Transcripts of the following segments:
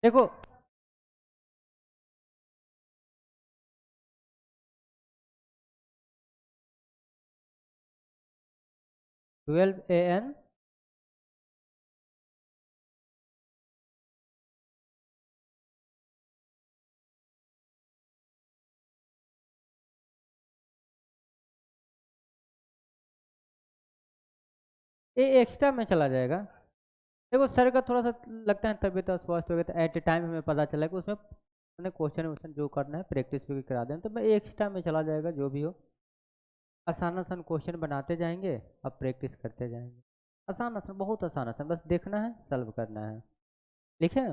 देखो 12 an ये extra में चला जाएगा। देखो सर का थोड़ा सा लगता है तबीयत अस्वस्थ हो गया, तो एट ए टाइम हमें पता चला कि उसमें मैंने क्वेश्चन वोश्चन जो करना है प्रैक्टिस भी करा दें, तो मैं एक्स्ट्रा में चला जाएगा जो भी हो। आसान आसान क्वेश्चन बनाते जाएंगे, अब प्रैक्टिस करते जाएंगे। आसान आसान, बहुत आसान आसान, बस देखना है सॉल्व करना है। लिखे?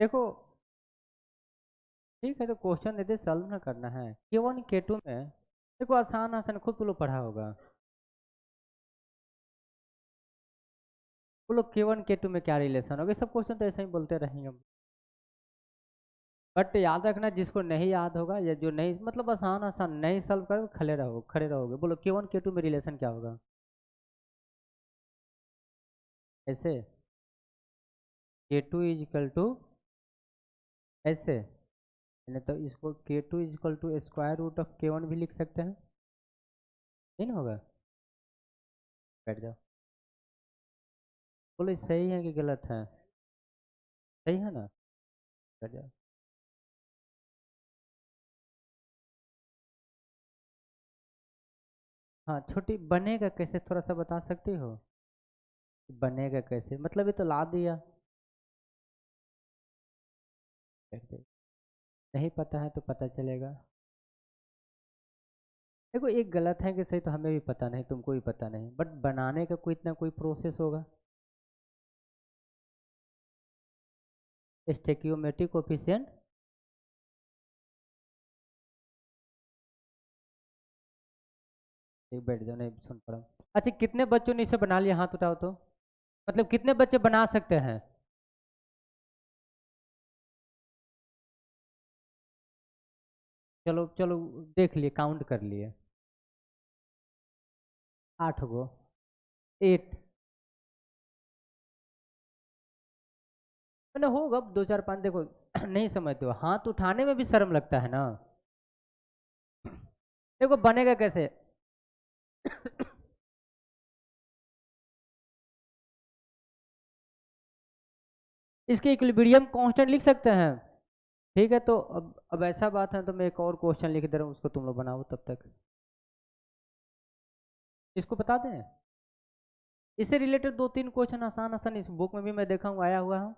देखो ठीक है, तो क्वेश्चन देते सॉल्व ना करना है। K1 K2 में देखो आसान आसान खुद तुम लोग पढ़ा होगा। वो लोग K1 K2 में क्या रिलेशन होगा, सब क्वेश्चन तो ऐसे ही बोलते रहेंगे हम। बट याद रखना, जिसको नहीं याद होगा या जो नहीं मतलब आसान आसान नहीं सॉल्व करोगे खड़े रहोगे। बोलो K1 K2 में रिलेशन क्या होगा? ऐसे K2 इज इक्वल टू ऐसे, नहीं तो इसको K2 is equal to square root of K1 भी लिख सकते हैं। नहीं ना होगा? बैठ जाओ। बोलो ये सही है कि गलत है? सही है ना? बैठ जाओ। हाँ छोटी बनेगा कैसे, थोड़ा सा बता सकती हो? बनेगा कैसे मतलब, ये तो ला दिया। बैठ जाओ। नहीं पता है तो पता चलेगा। देखो एक गलत है कि सही तो हमें भी पता नहीं, तुमको भी पता नहीं, बट बनाने का कोई इतना कोई प्रोसेस होगा। स्टेक्योमेट्रिक कोफिशिएंट। एक बैठ जाओ, नहीं सुन पड़ा। अच्छा कितने बच्चों ने इसे बना लिया, हाथ उठाओ तो। मतलब कितने बच्चे बना सकते हैं? चलो चलो, देख लिए, काउंट कर लिए। 8 गो। 8। मैंने होगा 2 4 5, देखो नहीं समझते हो, हाथ उठाने में भी शर्म लगता है ना। देखो बनेगा कैसे। इसके इक्विलिब्रियम कांस्टेंट लिख सकते हैं। ठीक है, तो अब ऐसा बात है तो मैं एक और क्वेश्चन लिख दे रहा हूँ, उसको तुम लोग बनाओ तब तक। इसको बता दें, इससे रिलेटेड 2 3 क्वेश्चन आसान आसान इस बुक में भी मैं देखा हूँ आया हुआ है।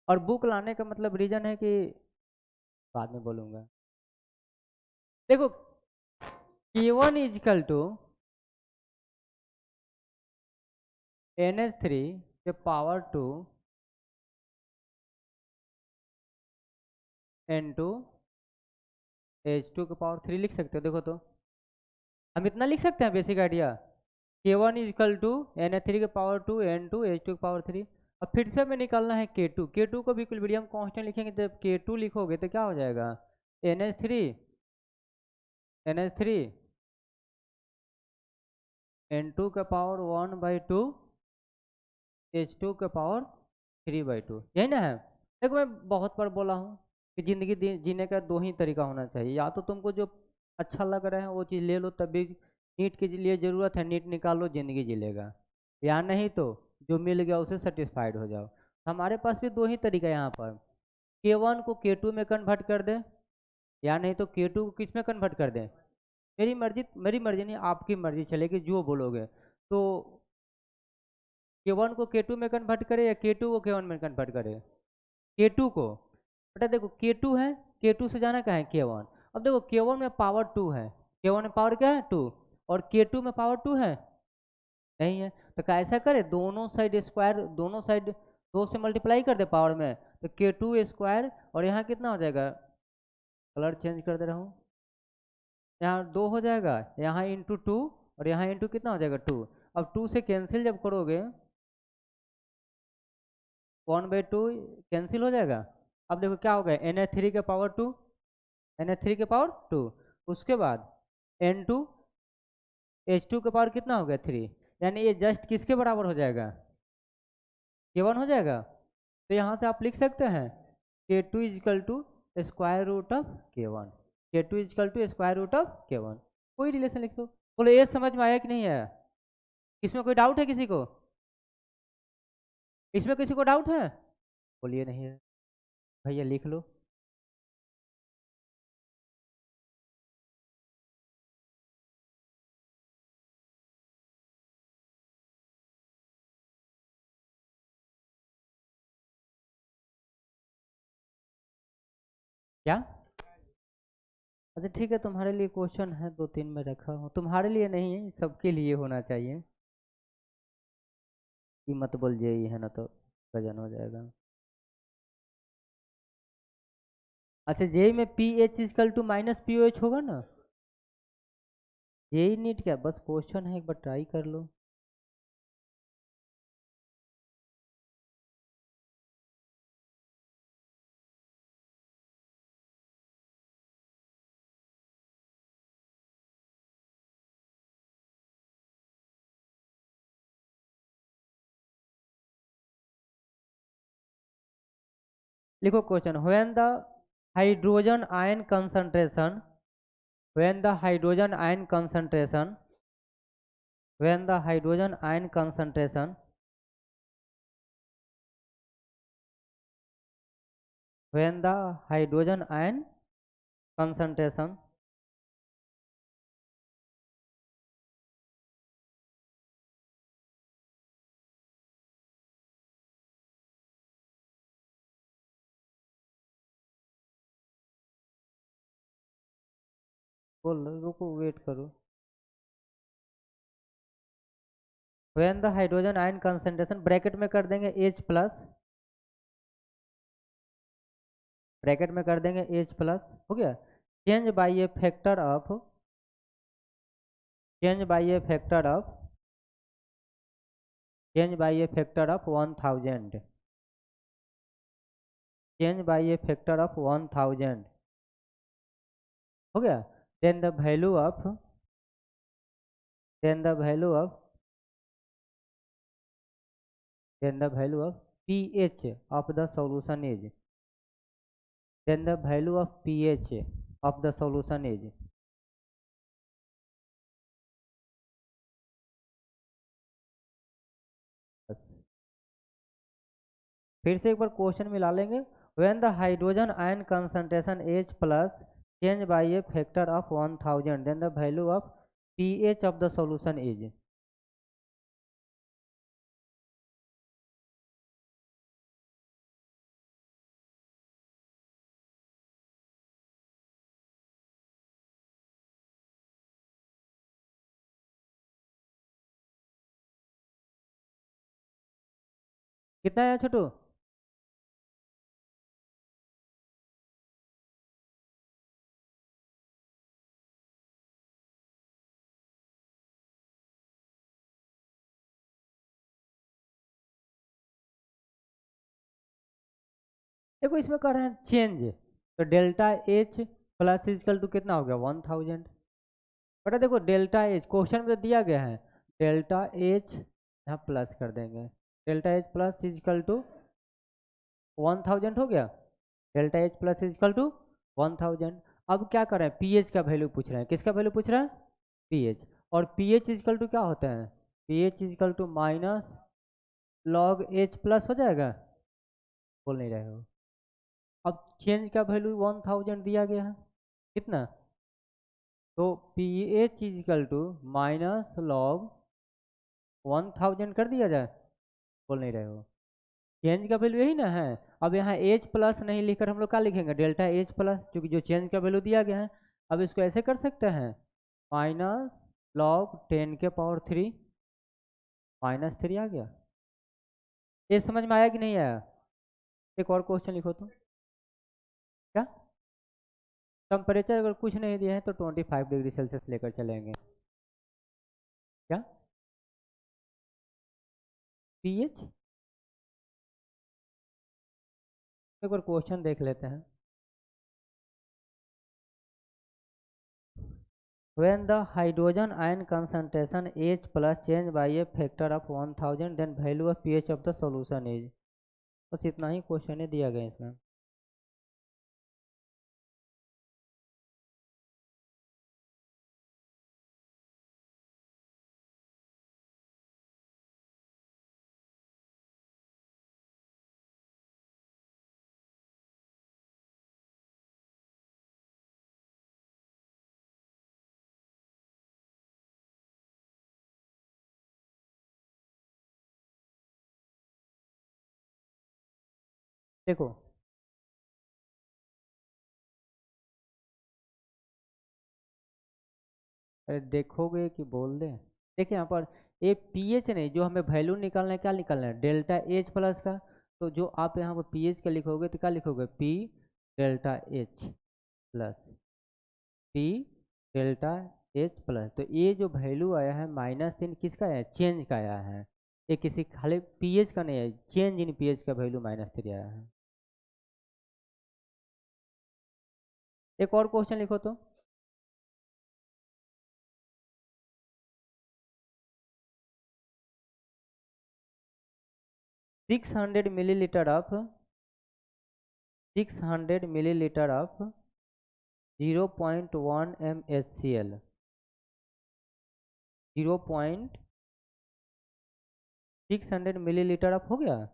और बुक लाने का मतलब रीजन है कि बाद में बोलूंगा। देखो K1 इजकल टू NH3 के पावर 2 N2 H2 के पावर 3 लिख सकते हो। देखो तो हम इतना लिख सकते हैं basic idea. K1 is equal to NH3 के पावर 2 N2 H2 के पावर 3। अब फिर से हमें निकालना है K2 को भी इक्विलिब्रियम कांस्टेंट लिखेंगे, जब K2 लिखोगे तो क्या हो जाएगा? NH3 NH3 N2 का पावर 1/2 H2 का पावर 3/2, यही ना है? देखो मैं बहुत बार बोला हूँ कि जिंदगी जीने का 2 ही तरीका होना चाहिए, या तो तुमको जो अच्छा लग रहा है वो चीज़ ले लो, तभी नीट के लिए ज़रूरत है, नीट निकालो जिंदगी जी लेगा। या नहीं तो जो मिल गया उसे सेटिस्फाइड हो जाओ। हमारे पास भी 2 ही तरीका है यहाँ पर। K1 को K2 में कन्वर्ट कर दे, या नहीं तो K2 को किस में कन्वर्ट कर दें? मेरी मर्जी नहीं, आपकी मर्जी चलेगी, जो बोलोगे। तो K1 को K2 में कन्वर्ट करे या K2 को K1 में कन्वर्ट करे? K2 को। बेटा देखो K2 है, K2 से जाना क्या है K1। अब देखो K1 में पावर 2 है, K1 में पावर क्या है 2, और K2 में पावर 2 है नहीं है। तो कैसा करे, दोनों साइड स्क्वायर, दोनों साइड 2 से मल्टीप्लाई कर दे पावर में, तो K2 स्क्वायर, और यहाँ कितना हो जाएगा, कलर चेंज कर दे रहा हूँ, यहाँ 2 हो जाएगा, यहाँ इंटू 2, और यहाँ इंटू कितना हो जाएगा 2। अब 2 से कैंसिल जब करोगे 1/2 कैंसिल हो जाएगा। अब देखो क्या हो गया, Na3 के पावर 2, Na3 के पावर 2, उसके बाद N2 H2 के पावर कितना हो गया 3, यानी ये जस्ट किसके बराबर हो जाएगा, K1 हो जाएगा। तो यहाँ से आप लिख सकते हैं K2 equal to square root of K1, K2 equal to square root of K1, कोई रिलेशन लिख दो। बोलो ये समझ में आया कि नहीं आया, इसमें कोई डाउट है किसी को, इसमें किसी को डाउट है, बोलिए नहीं है, भैया लिख लो। क्या, अच्छा ठीक है, तुम्हारे लिए क्वेश्चन है 2-3 में रखा हूँ, तुम्हारे लिए नहीं है, सबके लिए होना चाहिए, ये मत बोल जाइए है ना तो वजन हो जाएगा। अच्छा जेई में P H equal to minus P O H होगा ना, जेई नीट क्या, बस क्वेश्चन है, एक बार ट्राई कर लो। लिखो question, when the hydrogen ion concentration, when the hydrogen ion concentration, when the hydrogen ion concentration, when the hydrogen ion concentration बोल रुको वेट करो, when the hydrogen ion concentration bracket में कर देंगे H प्लस, ब्रैकेट में कर देंगे H प्लस, हो गया, change by a factor of, change by a factor of, change by a factor of 1000, change by a factor of 1000, हो गया, then the value of, then the value of, then the value of pH of the solution is, then the value of pH of the solution is, फिर से एक बार question मिला लेंगे, when the hydrogen ion concentration H plus change by a factor of 1000 then the value of pH of the solution is, कितना है छोटू, देखो इसमें कर रहे हैं चेंज, तो delta H plus equal to कितना हो गया 1000, बेटा देखो डेल्टा एच क्वेश्चन में तो दिया गया है, डेल्टा एच यहाँ प्लस कर देंगे, delta H plus equal to 1000 हो गया, delta H plus equal to 1000। अब क्या करें, पीएच का वैल्यू पूछ रहे हैं, किसका वैल्यू पूछ रहे हैं, पीएच, और पीएच इजकल टू क्या होता है, pH equal to minus log H plus हो जाएगा, बोल नहीं रहे हो। अब चेंज का वैल्यू 1000 दिया गया है, कितना तो P H equal to minus log 1000 कर दिया जाए, बोल नहीं रहे हो। चेंज का वैल्यू यही ना है। अब यहाँ एच प्लस नहीं लिखकर हम लोग क्या लिखेंगे, डेल्टा एच प्लस, क्योंकि जो चेंज का वैल्यू दिया गया है। अब इसको ऐसे कर सकते हैं, माइनस लॉग 10⁻³ -3 आ गया। ये समझ में आया कि नहीं आया? एक और क्वेश्चन लिखो तो। क्या टेम्परेचर अगर कुछ नहीं दिया है तो 25 डिग्री सेल्सियस लेकर चलेंगे। क्या पीएच, एक बार क्वेश्चन देख लेते हैं। When the hydrogen ion concentration H plus change by a factor of 1000 then value of pH of the solution is। बस इतना ही क्वेश्चन है दिया गया इसमें। देखो अरे देखोगे कि बोल दे। देखिए यहाँ पर ये पीएच नहीं, जो हमें वैल्यू निकालना है, क्या निकालना है, डेल्टा एच प्लस का। तो जो आप यहाँ पर पीएच का लिखोगे तो क्या लिखोगे, P delta H plus, P delta H plus. तो ये जो वैल्यू आया है -3 किसका आया है, चेंज का आया है। ये किसी खाली पीएच का नहीं है, चेंज इन पीएच का वैल्यू -3 आया है। एक और क्वेश्चन लिखो तो। 600 millilitre of 600 millilitre of 0.1 MHCl, 0.600 millilitre of हो गया,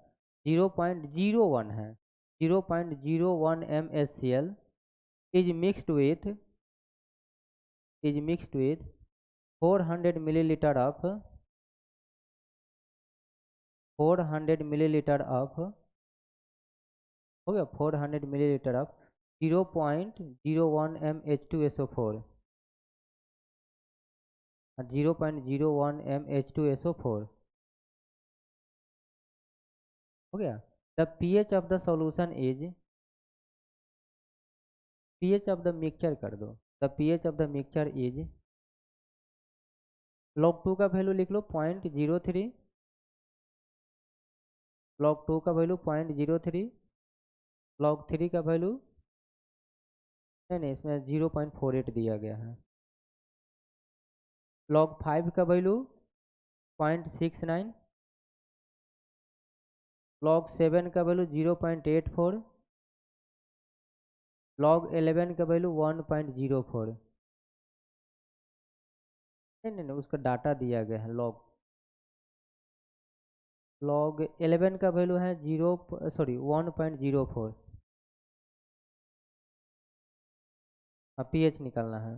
0.01 है, 0.01 MHCl is mixed with 400 millilitre of 400 millilitre of हो गया, 400 मिलीलीटर ऑफ 0.01 MH2SO4, 0.01 MH2SO4 हो गया। The pH of the solution is, pH of the mixture कर दो, the pH of the mixture is, log 2 का वैल्यू लिख लो 0.03, log 2 का value 0.03, log 3 का वैल्यू नहीं, इसमें 0.48 दिया गया है, log 5 का वैल्यू 0.69, log 7 का वैल्यू 0.84, log 11 का वैल्यू 1.04। नहीं, उसका डाटा दिया गया है। log 11 का वैल्यू है 1.04। हाँ पीएच निकालना है।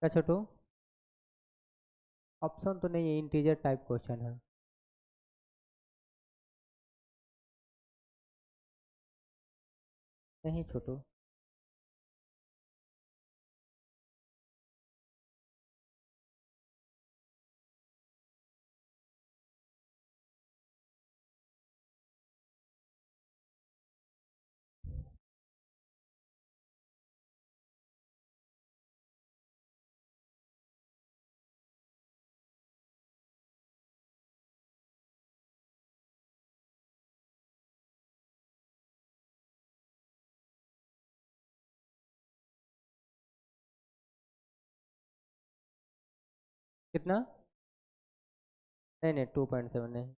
क्या छोटू, ऑप्शन तो नहीं है, इंटीजर टाइप क्वेश्चन है। नहीं छोटू। कितना? नहीं 2.7 नहीं।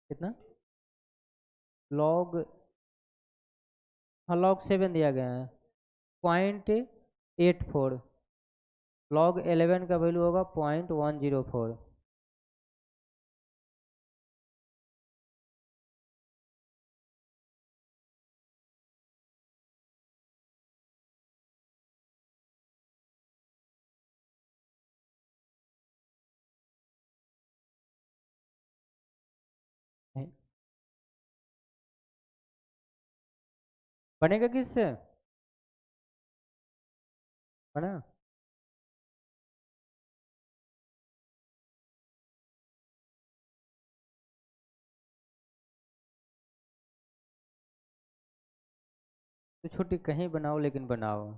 कितना लॉग, हाँ log 7 दिया गया है 0.84, log 11 का वैल्यू होगा 0.104। बनेगा किससे, बना। तो छोटी कहीं बनाओ लेकिन बनाओ।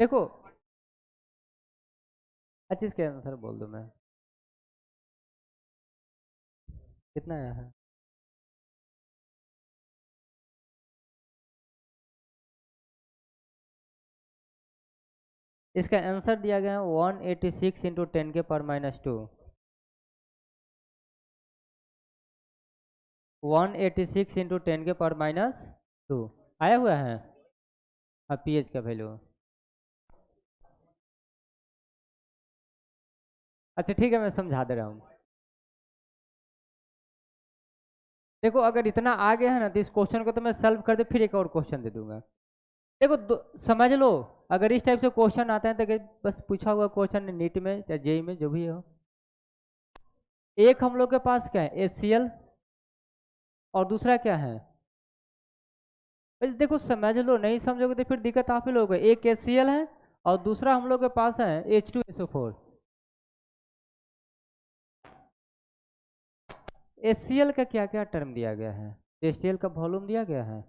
देखो अच्छा इसके आंसर बोल दो मैं, कितना आया है। इसका आंसर दिया गया है 186 इंटू 10⁻²। 186 इंटू 10⁻²। आया हुआ है। अब पीएच का वैल्यू, अच्छा ठीक है मैं समझा दे रहा हूँ। देखो अगर इतना आ गया है ना तो इस क्वेश्चन को तो मैं सॉल्व कर दे, फिर एक और क्वेश्चन दे दूंगा। देखो समझ लो, अगर इस टाइप से क्वेश्चन आता है तो बस पूछा हुआ क्वेश्चन नीट में या जेई में जो भी हो। एक हम लोग के पास क्या है HCl, और दूसरा क्या है, बस देखो समझ लो, नहीं समझोगे तो फिर दिक्कत आप ही लोगों को। एक HCl है और दूसरा हम लोग के पास है H2SO4। HCl का क्या क्या टर्म दिया गया है, HCl का वॉल्यूम दिया गया है,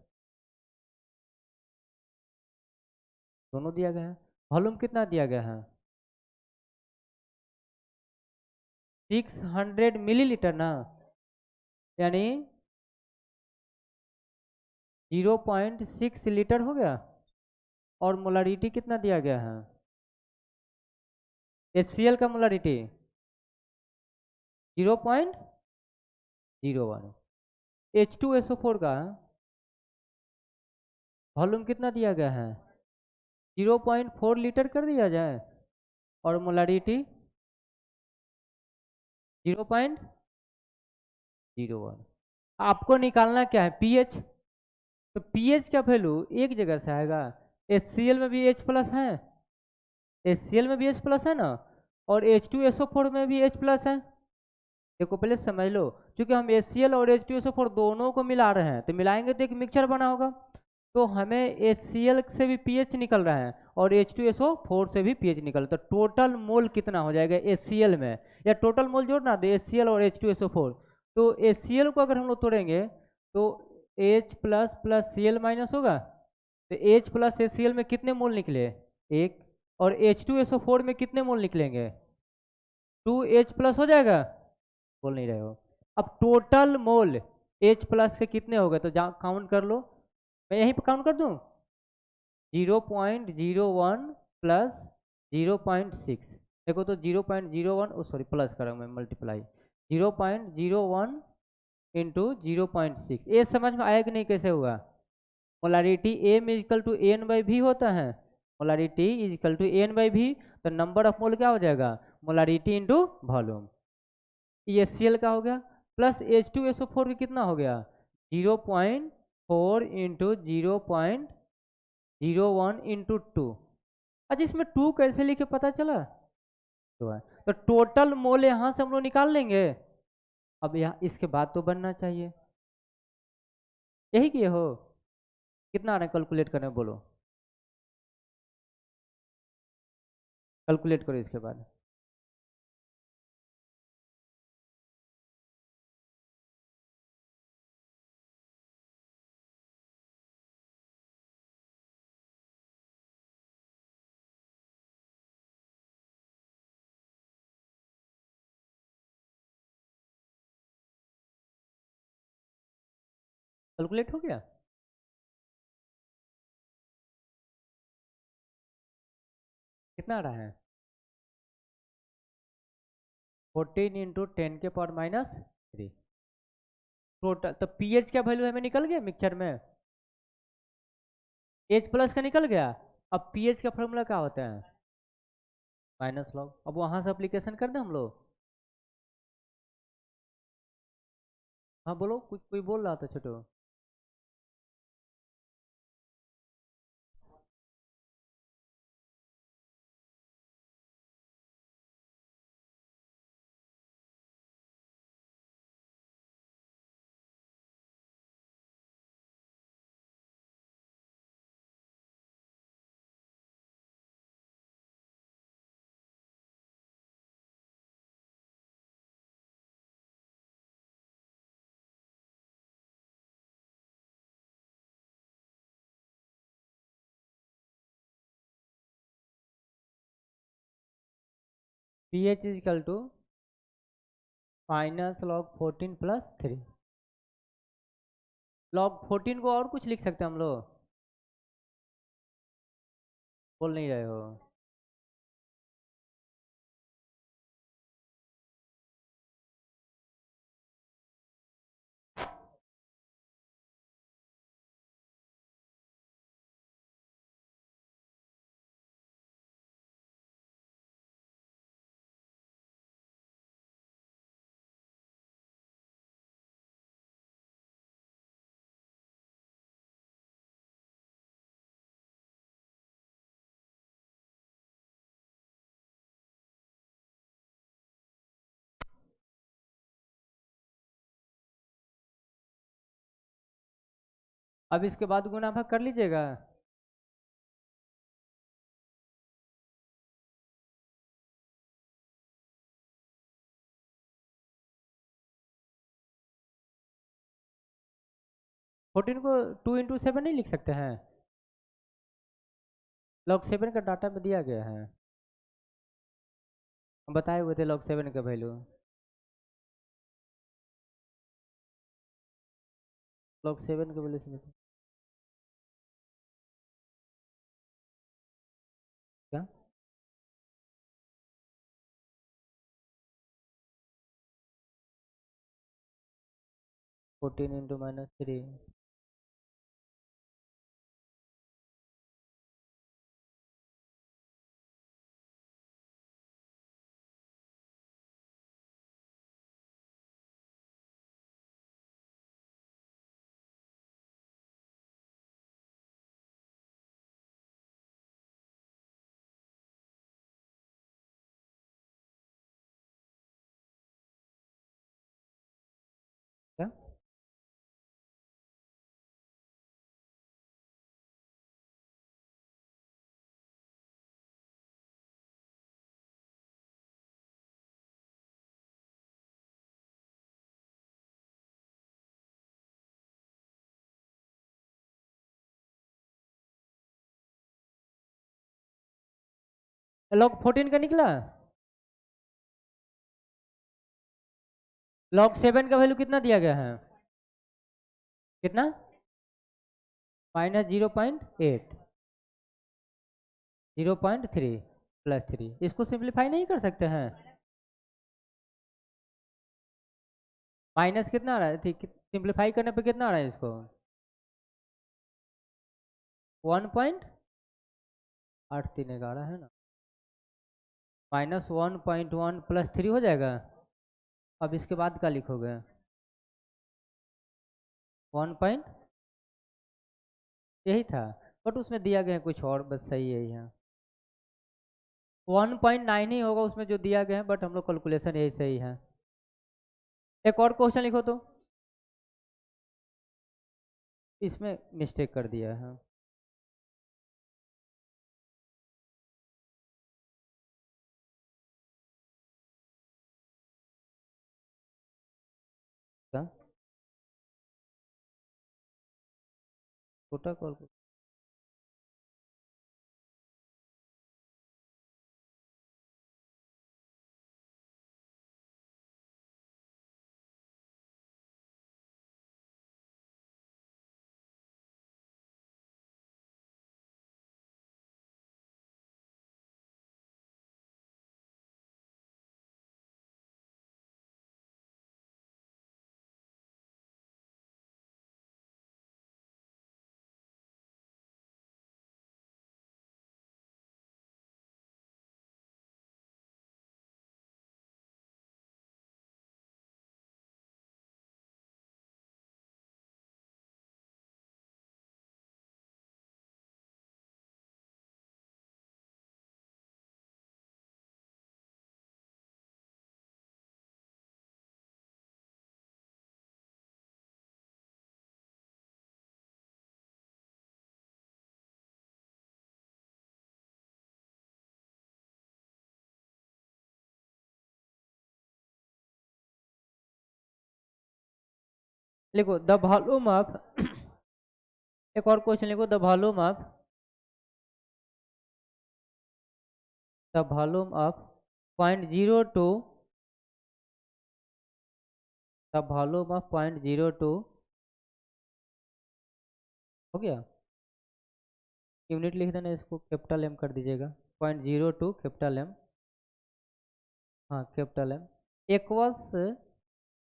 दोनों दिया गया है। वॉल्यूम कितना दिया गया है 600 मिलीलीटर ना, यानी 0.6 लीटर हो गया। और मोलारिटी कितना दिया गया है HCl का मोलारिटी 0.01। H2SO4 का वॉल्यूम कितना दिया गया है 0.4 लीटर कर दिया जाए, और मोलारिटी 0.01। आपको निकालना क्या है पीएच, तो पीएच का वैल्यू एक जगह से आएगा। HCl में भी H प्लस है, HCl में भी H प्लस है ना, और H2SO4 में भी H प्लस है। देखो पहले समझ लो, क्योंकि हम HCl और H2SO4 दोनों को मिला रहे हैं तो मिलाएंगे तो एक मिक्सचर बना होगा, तो हमें HCl से भी पीएच निकल रहा है और H2SO4 से भी पीएच निकल रहा है, तो टोटल मोल कितना हो जाएगा HCl में, या टोटल मोल जोड़ना दो HCl और H2SO4। तो HCl को अगर हम लोग तोड़ेंगे तो H plus plus Cl minus होगा, तो H प्लस HCl में कितने मोल निकले एक, और H2SO4 में कितने मोल निकलेंगे 2H प्लस हो जाएगा, बोल नहीं रहे हो। अब टोटल मोल H प्लस के कितने हो गए, तो काउंट कर लो, मैं यहीं पर काउंट कर दूं 0.01 प्लस 0.6। देखो तो 0.01, सॉरी प्लस करा मैं मल्टीप्लाई, 0.01 इंटू 0.6। ये समझ में आया कि नहीं कैसे हुआ। Molarity M equal to N by भी होता है, molarity equal to N by भी, तो नंबर ऑफ मोल क्या हो जाएगा मोलारिटी इंटू वॉल्यूम। ये HCl का हो गया। प्लस H2SO4 कितना हो गया 0.4 इंटू 0.01 इंटू 2। अच्छा इसमें 2 कैसे लिखे पता चला तो है, तो टोटल मोल यहाँ से हम लोग निकाल लेंगे। अब यहाँ इसके बाद तो बनना चाहिए, यही किए हो। कितना आ रहा है कैलकुलेट करने बोलो, कैलकुलेट करो इसके बाद। कैलकुलेट हो गया। कितना आ रहा है 14 इंटू 10⁻³ टोटल। तो पीएच का वैल्यू हमें निकल गया मिक्सचर में, एच प्लस का निकल गया। अब पीएच का फॉर्मूला क्या होता है -log। अब वहां से अप्लीकेशन कर दें हम लोग। हाँ बोलो, कुछ कोई बोल रहा था छोटो। PH is equal to -log 14 + 3। log 14 को और कुछ लिख सकते हैं हम लोग, बोल नहीं रहे हो। अब इसके बाद गुना भाग कर लीजिएगा। फोर्टीन को 2 × 7 नहीं लिख सकते हैं, log 7 का डाटा में दिया गया है, हम बताए हुए थे log 7 का वैल्यू। log 7 का वैल्यू समझ क्या 14 × -3। क्या log 14 का निकला। log 7 का वैल्यू कितना दिया गया है, कितना -0.8, 0.3 + 3। इसको सिंप्लीफाई नहीं कर सकते हैं। माइनस कितना आ रहा है, ठीक सिंप्लीफाई करने पे कितना आ रहा है इसको 1.8311 है ना, -1.1 + 3 हो जाएगा। अब इसके बाद क्या लिखोगे 1 पॉइंट, यही था, बट उसमें दिया गया है कुछ और, बस सही है यहाँ 1.9 ही होगा उसमें जो दिया गया है, बट हम लोग कैलकुलेशन यही सही है। एक और क्वेश्चन लिखो तो, इसमें मिस्टेक कर दिया है। क्या छोटा कॉल, लिखो द वॉल्यूम ऑफ एक और क्वेश्चन लिखो, the volume of 0.02, the volume of 0.02 हो गया। यूनिट लिख देना, इसको कैपिटल एम कर दीजिएगा, 0.02 कैपिटल एम, हाँ capital M, aqueous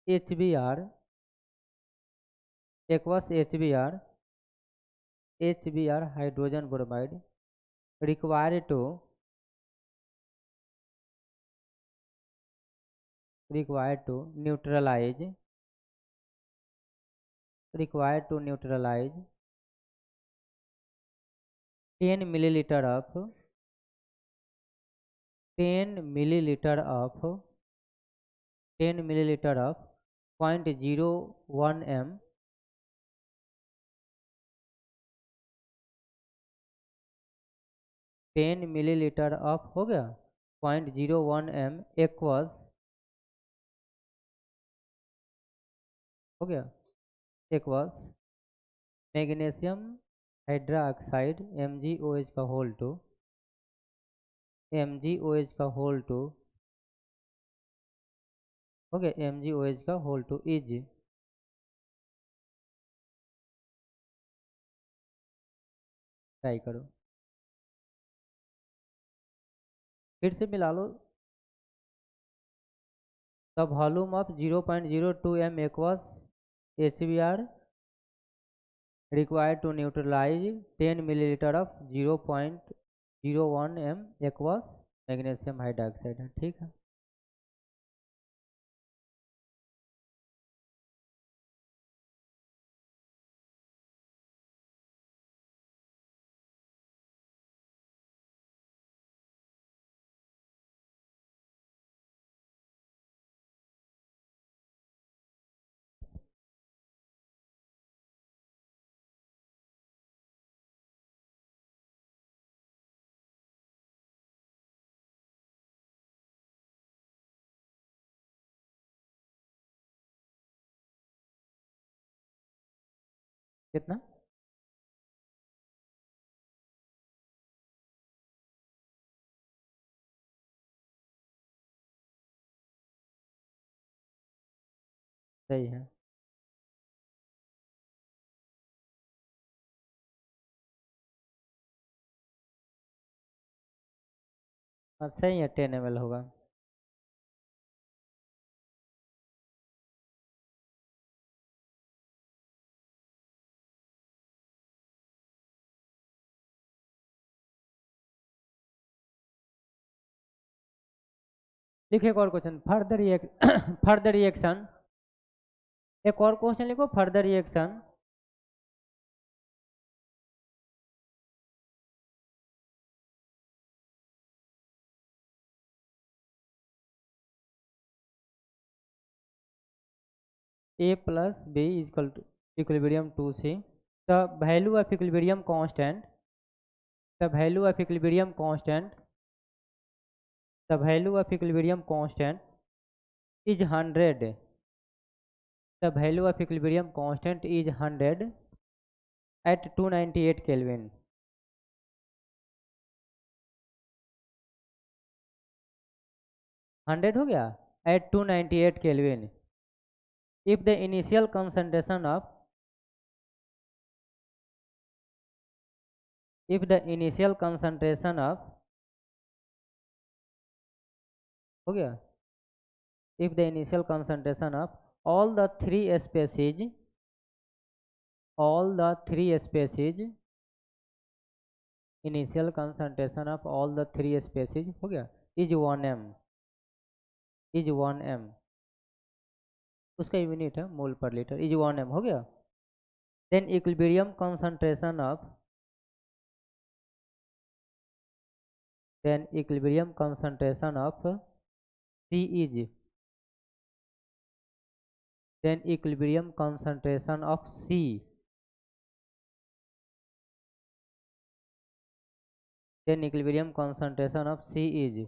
HBr, aqueous HBr hydrogen bromide required to neutralise, 10 millilitre of 10 millilitre of 0.01 m, 10 millilitre of हो गया 0.01 m एक्वस, हो गया एक्वस मैग्नीशियम हाइड्रोक्साइड MgOH का होल 2, MgOH का होल 2 हो गया, MgOH का होल 2 इज, ट्राई करो फिर से मिला लो, the volume of 0.02 m aqueous HBr required to neutralize 10 milliliter of 0.01 m aqueous magnesium hydroxide है, ठीक है। कितना, सही है, हाँ सही है, 10 ml होगा। लिखिए एक और क्वेश्चन, फर्दर रिएक्शन, एक और क्वेश्चन लिखो, further reaction A plus B is equal to equilibrium 2C. The value of equilibrium constant, the value of equilibrium constant, the value of equilibrium constant is 100. The value of equilibrium constant is 100 at 298 Kelvin. 100 हो गया at 298 Kelvin. If the initial concentration of हो गया, if the initial concentration of all the three species initial concentration of all the three species हो गया is 1m, उसका unit है मोल पर litre, is 1m हो गया. Then equilibrium concentration of C is, then equilibrium concentration of C is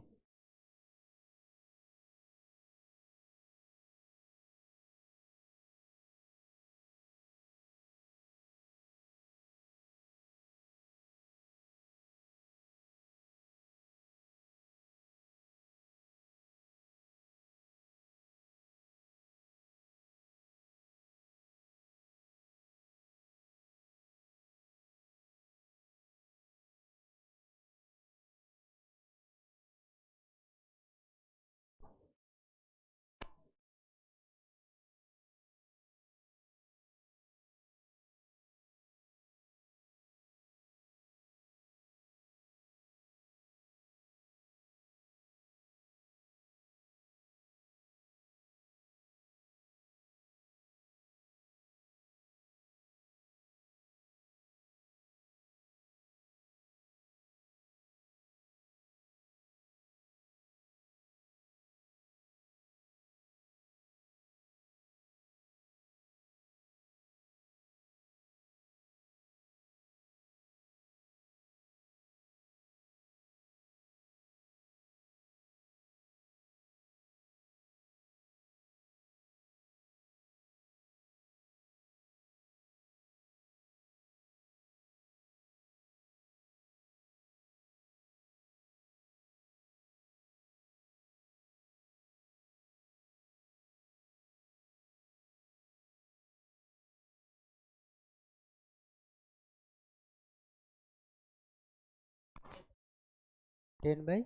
ten by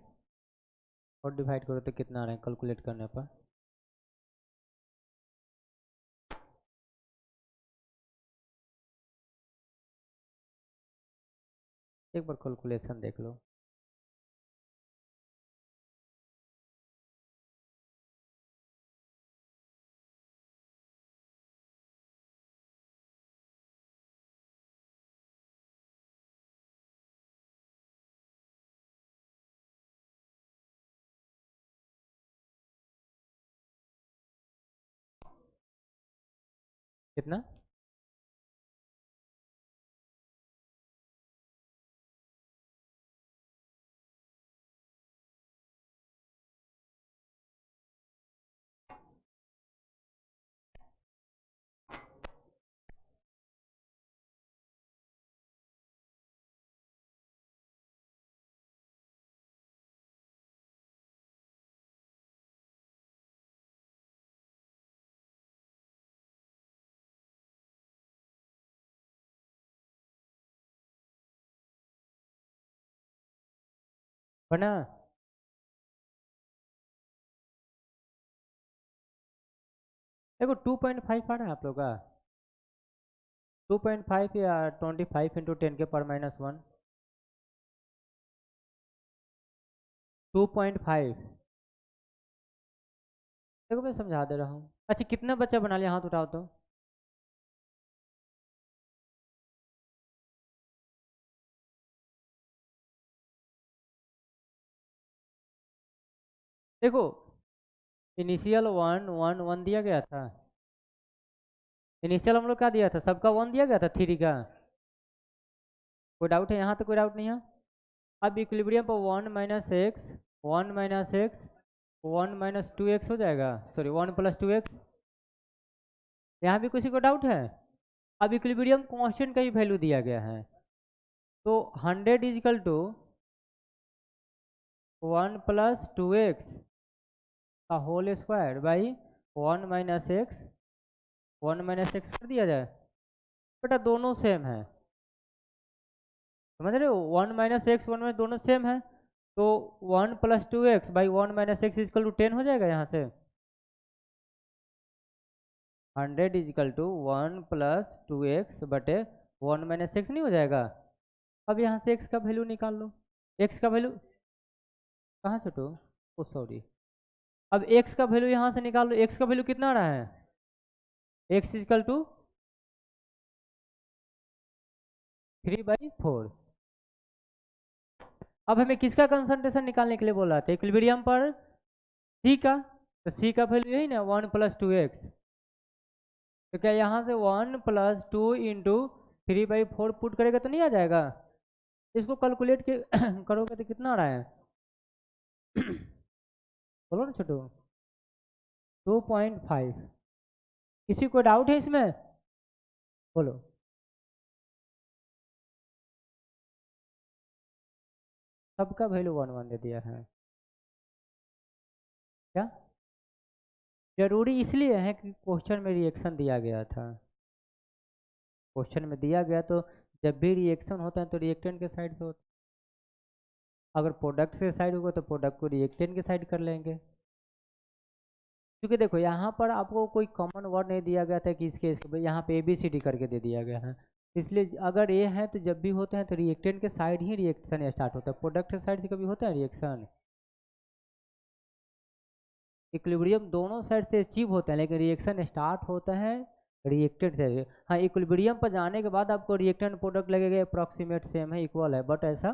और divide करो तो कितना आ रहा है कैलकुलेट करने पर. एक बार कैलकुलेशन देख लो. कितना? बना. देखो 2.5 आ रहा है आप लोग का. 2.5 या 25 इंटू 10 के पर -1. 2.5. देखो मैं समझा दे रहा हूँ. अच्छा कितना बच्चा बना लिया, हाथ उठाओ तो. देखो इनिशियल 1 1 1 दिया गया था. इनिशियल हम लोग क्या दिया था, सबका 1 दिया गया था 3 का। कोई डाउट है यहाँ तो, कोई डाउट नहीं है। अब इक्विलिब्रियम पर 1 minus x 1 minus x 1 minus 2x हो जाएगा, सॉरी 1 प्लस 2x। यहाँ भी किसी को डाउट है? अब इक्विलिब्रियम कांस्टेंट का ही वैल्यू दिया गया है, तो 100 इजिकल टू 1 प्लस 2x का whole square by 1 minus x 1 minus x कर दिया जाए। बेटा दोनों सेम है, समझ रहे हो, 1 माइनस एक्स 1 माइनस दोनों सेम है, तो 1 plus 2x by 1 minus x is equal to 10 हो जाएगा यहाँ से। 100 इजिकल टू 1 प्लस 2x बटे 1 माइनस एक्स नहीं हो जाएगा। अब यहाँ से x का वैल्यू निकाल लो, x का वैल्यू कहाँ छोटो, ओ सॉरी, अब x का वैल्यू यहाँ से निकाल लो, x का वैल्यू कितना आ रहा है, x इजिकल टू 3/4। अब हमें किसका कंसंट्रेशन निकालने के लिए बोला था, इक्विलिब्रियम पर C का, तो C का वैल्यू यही ना 1 प्लस 2x, तो क्या यहाँ से 1 प्लस 2 इंटू 3/4 पुट करेगा तो नहीं आ जाएगा, इसको कैलकुलेट के करोगे तो कितना आ रहा है बोलो ना छोटू, 2.5। किसी को डाउट है इसमें, बोलो। सबका वैल्यू 1 1 दे दिया है, क्या जरूरी इसलिए है कि क्वेश्चन में रिएक्शन दिया गया था, क्वेश्चन में दिया गया तो जब भी रिएक्शन होता है तो रिएक्टेंट के साइड से होता है, अगर प्रोडक्ट के साइड होगा तो प्रोडक्ट को रिएक्टेंट के साइड कर लेंगे। क्योंकि देखो यहाँ पर आपको कोई कॉमन वर्ड नहीं दिया गया था कि इसके यहाँ पे ABCD करके दे दिया गया है, इसलिए अगर ये है तो जब भी होते हैं तो रिएक्टेंट के साइड ही रिएक्शन स्टार्ट होता है, प्रोडक्ट के साइड से कभी होता है रिएक्शन। इक्विलिब्रियम दोनों साइड से अचीव होता है, लेकिन रिएक्शन स्टार्ट होता है रिएक्टेंट से। हाँ, इक्विलिब्रियम पर जाने के बाद आपको रिएक्टेंट प्रोडक्ट लगेगा अप्रॉक्सीमेट सेम है, इक्वल है, बट ऐसा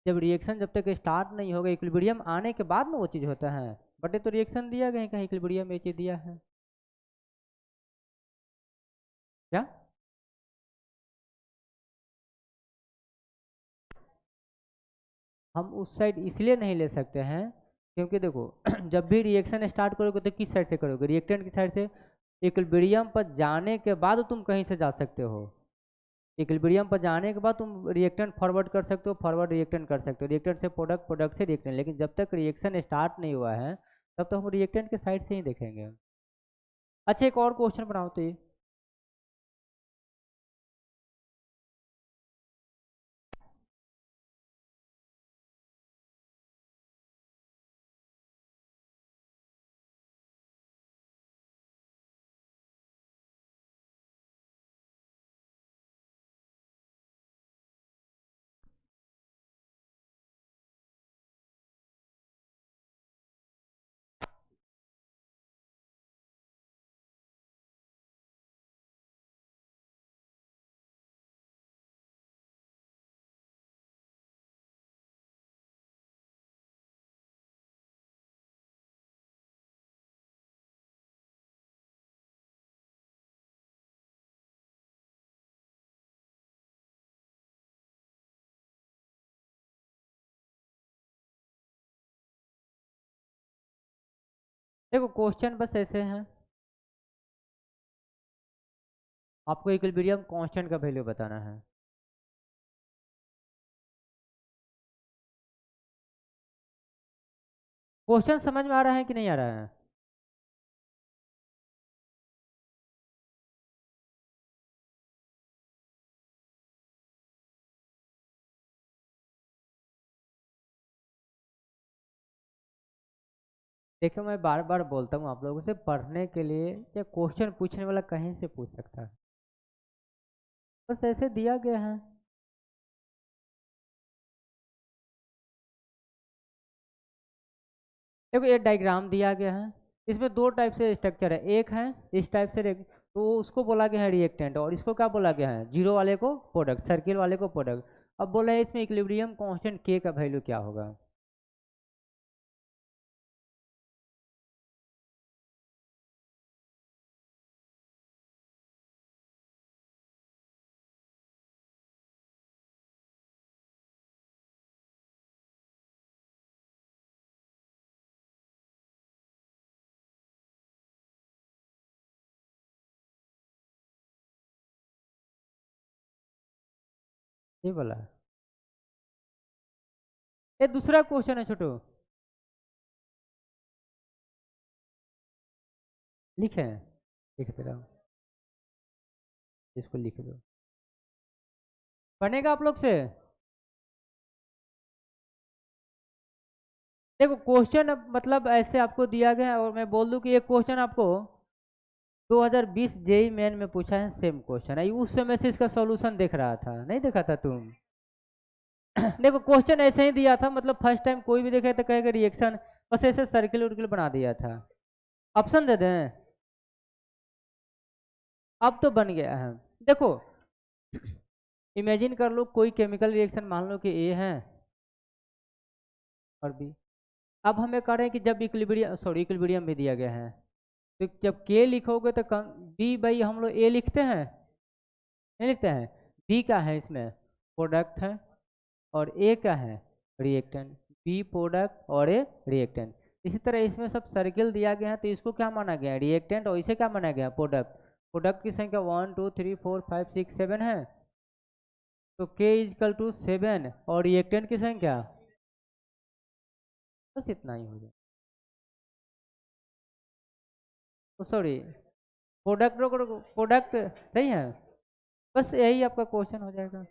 जब रिएक्शन जब तक स्टार्ट नहीं होगा, इक्विलिब्रियम आने के बाद ना वो चीज़ होता है, बट ये तो रिएक्शन दिया गया है, कहीं इक्विलिब्रियम ये चीज़ दिया है क्या? हम उस साइड इसलिए नहीं ले सकते हैं क्योंकि देखो जब भी रिएक्शन स्टार्ट करोगे तो किस साइड से करोगे, रिएक्टेंट की साइड से। इक्विलिब्रियम पर जाने के बाद तुम कहीं से जा सकते हो, इक्विलिब्रियम पर जाने के बाद तुम रिएक्टेंट फॉरवर्ड कर सकते हो, फॉरवर्ड रिएक्टेंट कर सकते हो, रिएक्टेंट से प्रोडक्ट, प्रोडक्ट से रिएक्टेंट, लेकिन जब तक रिएक्शन स्टार्ट नहीं हुआ है तब तो हम रिएक्टेंट के साइड से ही देखेंगे। अच्छा एक और क्वेश्चन बनाओ तो ये, देखो क्वेश्चन बस ऐसे हैं, आपको इक्विलिब्रियम कांस्टेंट का वैल्यू बताना है। क्वेश्चन समझ में आ रहा है कि नहीं आ रहा है? देखो मैं बार बार बोलता हूँ आप लोगों से, पढ़ने के लिए या क्वेश्चन पूछने वाला कहीं से पूछ सकता है, बस ऐसे दिया गया है। देखो ये डायग्राम दिया गया है, इसमें दो टाइप से स्ट्रक्चर है, एक है इस टाइप से तो उसको बोला गया है रिएक्टेंट, और इसको क्या बोला गया है, जीरो वाले को प्रोडक्ट, सर्किल वाले को प्रोडक्ट। अब बोला है इसमें इक्विलिब्रियम कांस्टेंट के का वैल्यू क्या होगा। ये बोला। ये दूसरा क्वेश्चन है छोटू, लिखे हैं, लिख दे रहा हूँ, इसको लिख दो, बनेगा आप लोग से। देखो क्वेश्चन मतलब ऐसे आपको दिया गया है, और मैं बोल दूं कि ये क्वेश्चन आपको 2020 जेई मेन में पूछा है, सेम क्वेश्चन है, उस समय से इसका सॉल्यूशन देख रहा था, नहीं देखा था तुम? देखो क्वेश्चन ऐसे ही दिया था, मतलब फर्स्ट टाइम कोई भी देखे तो कहेगा रिएक्शन, बस ऐसे सर्किल उर्किल बना दिया था। ऑप्शन दे दें? अब तो बन गया है। देखो इमेजिन कर लो कोई केमिकल रिएक्शन, मान लो कि ए है और बी। अब हमें कह रहे हैं कि जब इक्विलिब्रियम, सॉरी इक्विलिब्रियम भी दिया गया है, तो जब के लिखोगे तो बी बाई हम लोग ए लिखते हैं, नहीं लिखते हैं? बी क्या है इसमें? प्रोडक्ट है, और ए क्या है? रिएक्टेंट। बी प्रोडक्ट और ए रिएक्टेंट। इसी तरह इसमें सब सर्किल दिया गया है, तो इसको क्या माना गया है? रिएक्टेंट, और इसे क्या माना गया है? प्रोडक्ट। प्रोडक्ट की संख्या 1 2 3 4 5 6 7 है, तो के इजकल टू 7, और रिएक्टेंट की संख्या, बस इतना ही हो जाए। तो सॉरी, प्रोडक्ट, प्रोडक्ट सही है, बस यही आपका क्वेश्चन हो जाएगा।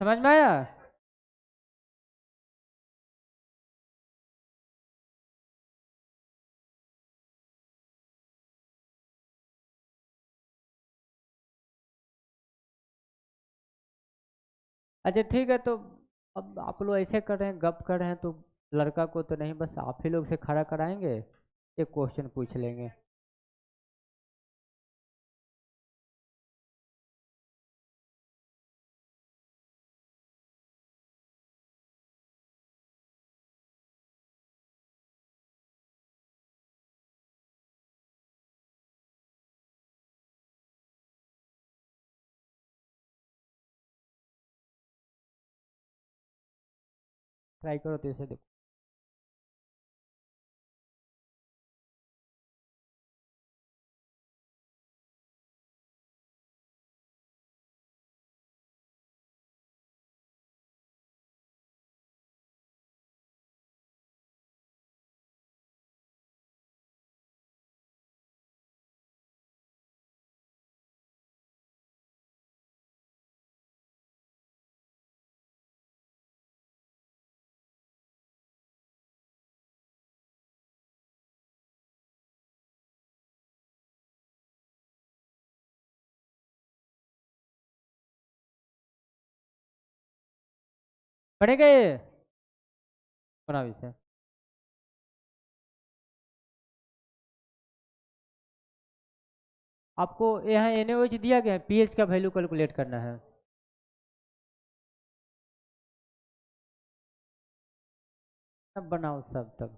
समझ में आया? अच्छा ठीक है, तो अब आप लोग ऐसे कर रहे हैं, गप कर रहे हैं, तो लड़का को तो नहीं, बस आप ही लोग से खड़ा कराएंगे, एक क्वेश्चन पूछ लेंगे। ट्राई करो तो इसे देखो। पढ़ेंगे ये? बनाओ इसे। आपको यहाँ NaOH दिया गया है, पीएच का वैल्यू कैलकुलेट करना है। तब बनाओ सब तब।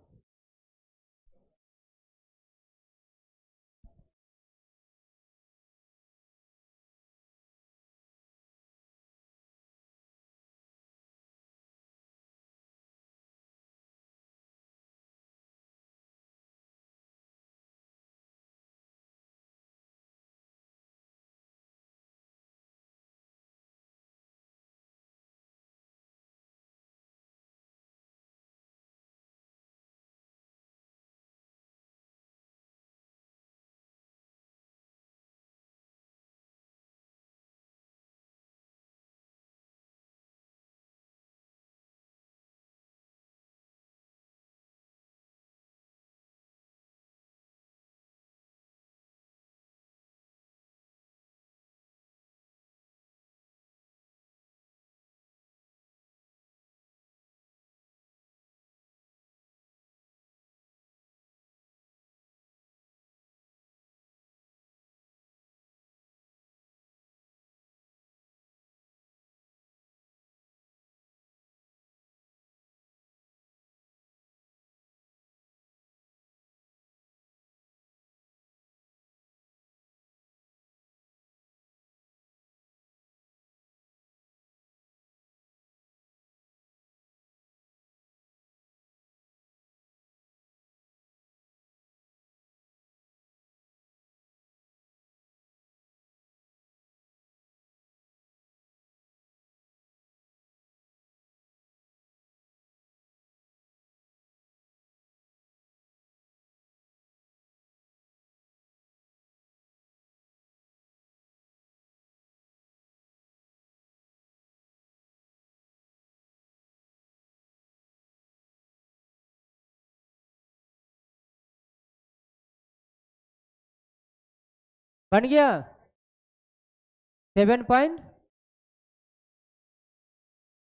बन गया 7 पॉइंट,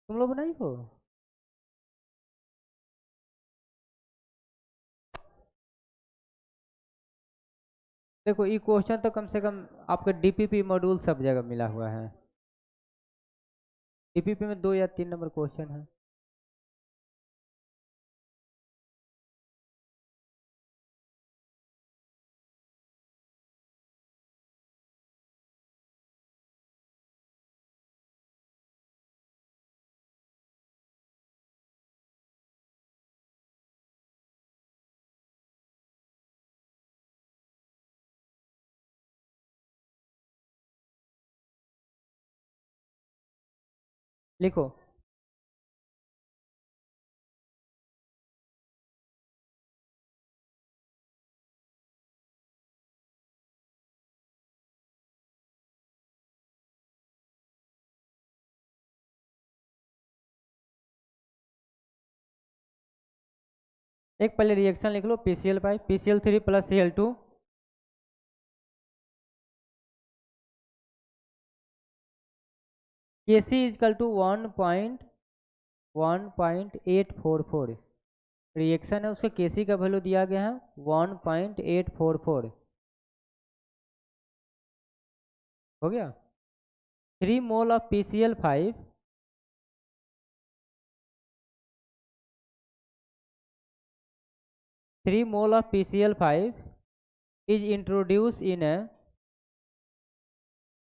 तुम लोग बनाई हो। देखो ये क्वेश्चन तो कम से कम आपके डीपीपी मॉड्यूल सब जगह मिला हुआ है। डीपीपी में 2 या 3 नंबर क्वेश्चन है। लिखो। एक पहले रिएक्शन लिख लो, PCl5 PCl3 plus Cl2, Kc is equal to 1.844। Reaction है उसके Kc का वैल्यू दिया गया है 1.844। हो गया। 3 mole of PCl5 3 mole of PCl5 is introduced in a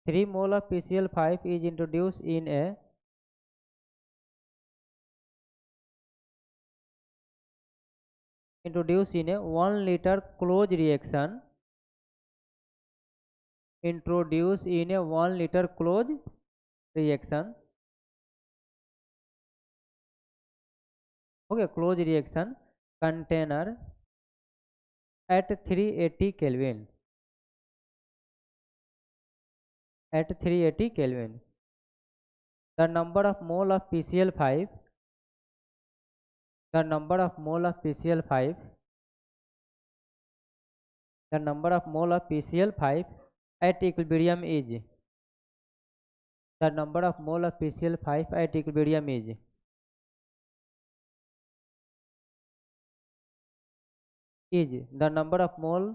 3 mole of PCl5 is introduced in a 1 liter closed reaction, introduced in a 1 liter closed reaction। हो गया closed reaction container at 380 Kelvin, at 380 Kelvin। The number of mole of PCl5, the number of mole of PCl5, the number of mole of PCl5 at equilibrium is, the number of mole of PCl5 at equilibrium is the number of mole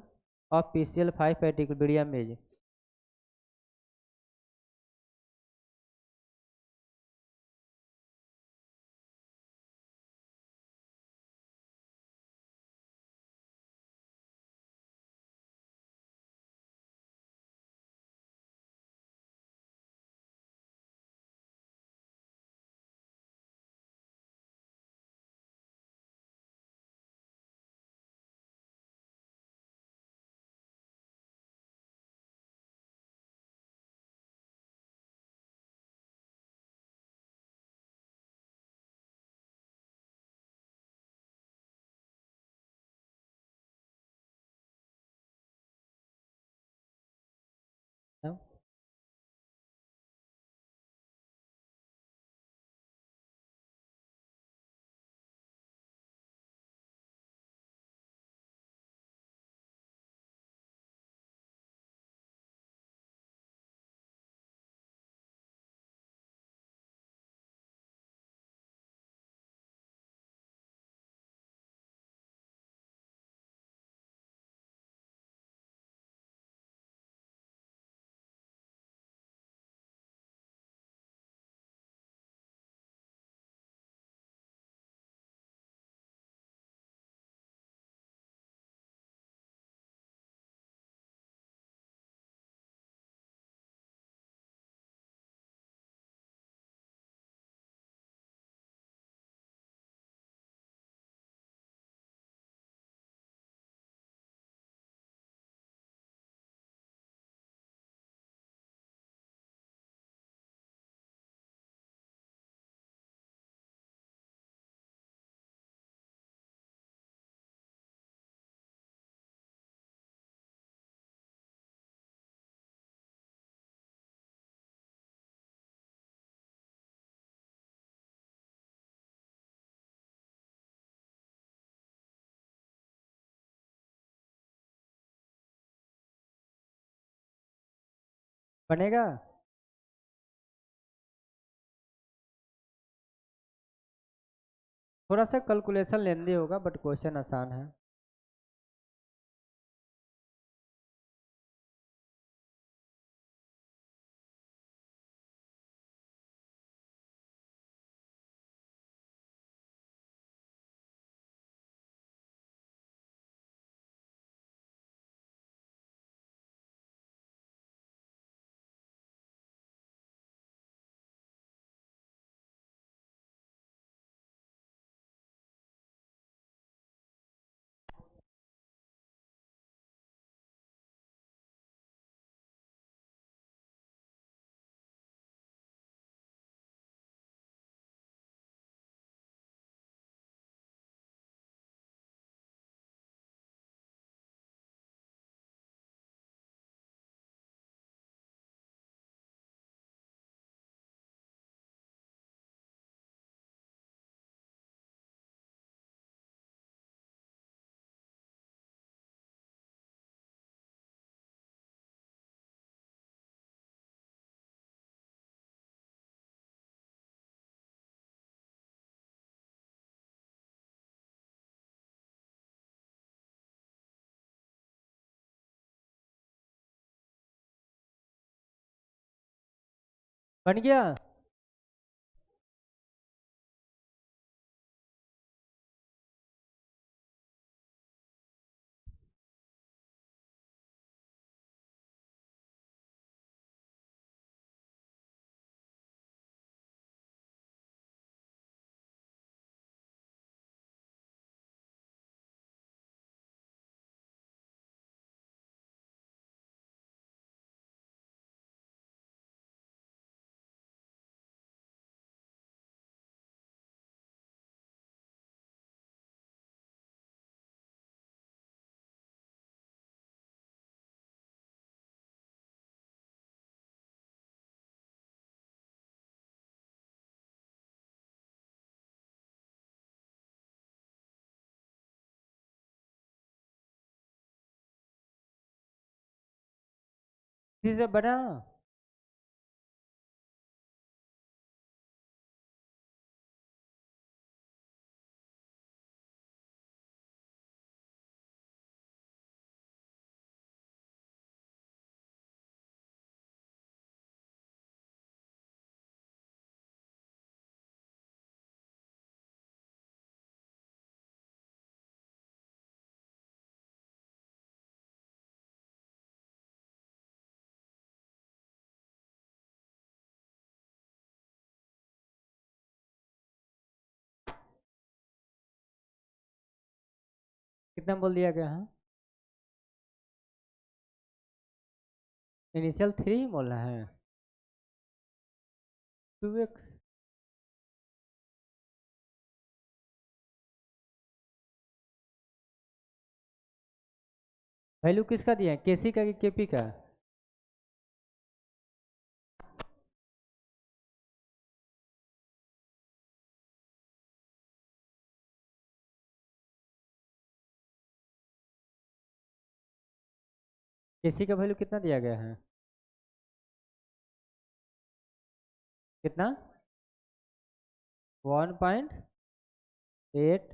of PCl5 at equilibrium is। बनेगा? थोड़ा सा calculation लेंदी होगा but question आसान है। बन गया? इसी से बना? कितना बोल दिया गया है? इनिशियल 3 बोला है। 2x। वैल्यू किसका दिया है, केसी का कि केपी का? केसी का वैल्यू कितना दिया गया है? कितना? 1.8।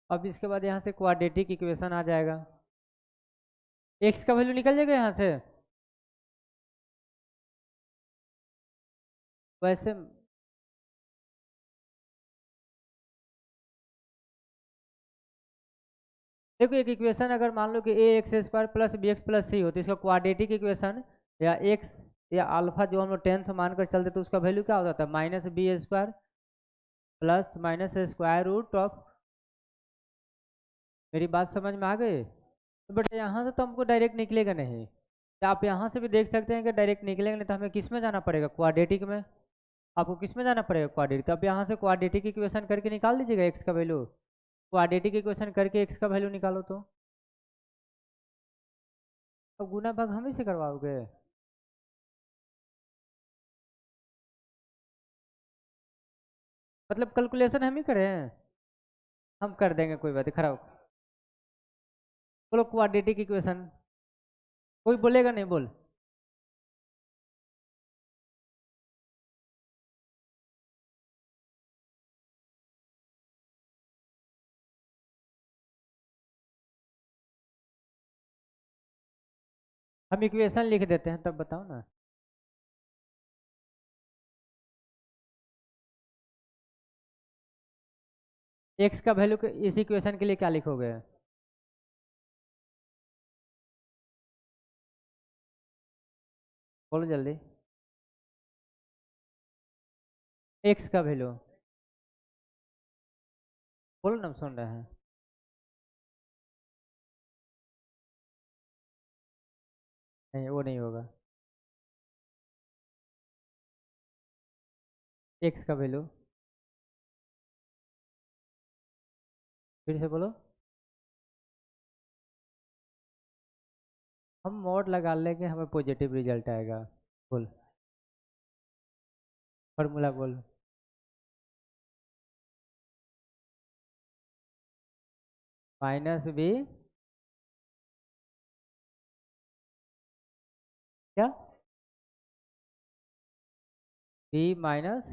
अब इसके बाद यहाँ से क्वाड्रेटिक इक्वेशन आ जाएगा। एक्स का वैल्यू निकल जाएगा यहाँ से। वैसे देखो एक इक्वेशन अगर मान लो कि a x square plus b x plus c हो तो इसका क्वाड्रेटिक इक्वेशन या एक्स या अल्फा जो हम लोग 10th मानकर चलते तो उसका वैल्यू क्या हो जाता है minus b square plus minus square root of. मेरी बात समझ में आ गई? तो बट यहाँ से तो हमको डायरेक्ट निकलेगा नहीं, तो आप यहाँ से भी देख सकते हैं कि डायरेक्ट निकलेगा नहीं, तो हमें किस में जाना पड़ेगा क्वाड्रेटिक में। आपको किस में जाना पड़ेगा क्वाड्रेटिक, तो अब यहाँ से क्वाड्रेटिक इक्वेशन करके निकाल दीजिएगा एक्स का वैल्यू। क्वाड्रेटिक इक्वेशन करके एक्स का वैल्यू निकालो तो गुना भाग हम ही से करवाओगे। मतलब कैलकुलेशन हम ही करें? हम कर देंगे कोई बात नहीं, खराब। बोलो क्वाड्रेटिक इक्वेशन। कोई बोलेगा नहीं, बोल। हम इक्वेशन लिख देते हैं तब बताओ ना। एक्स का वैल्यू इस इक्वेशन के लिए क्या लिखोगे? बोलो जल्दी। एक्स का वैल्यू बोलो ना, हम सुन रहे हैं। नहीं वो नहीं होगा। एक्स का वैल्यू फिर से बोलो। हम मोड लगा लेंगे, हमें पॉजिटिव रिजल्ट आएगा। बोल फॉर्मूला बोल। माइनस बी क्या? B minus.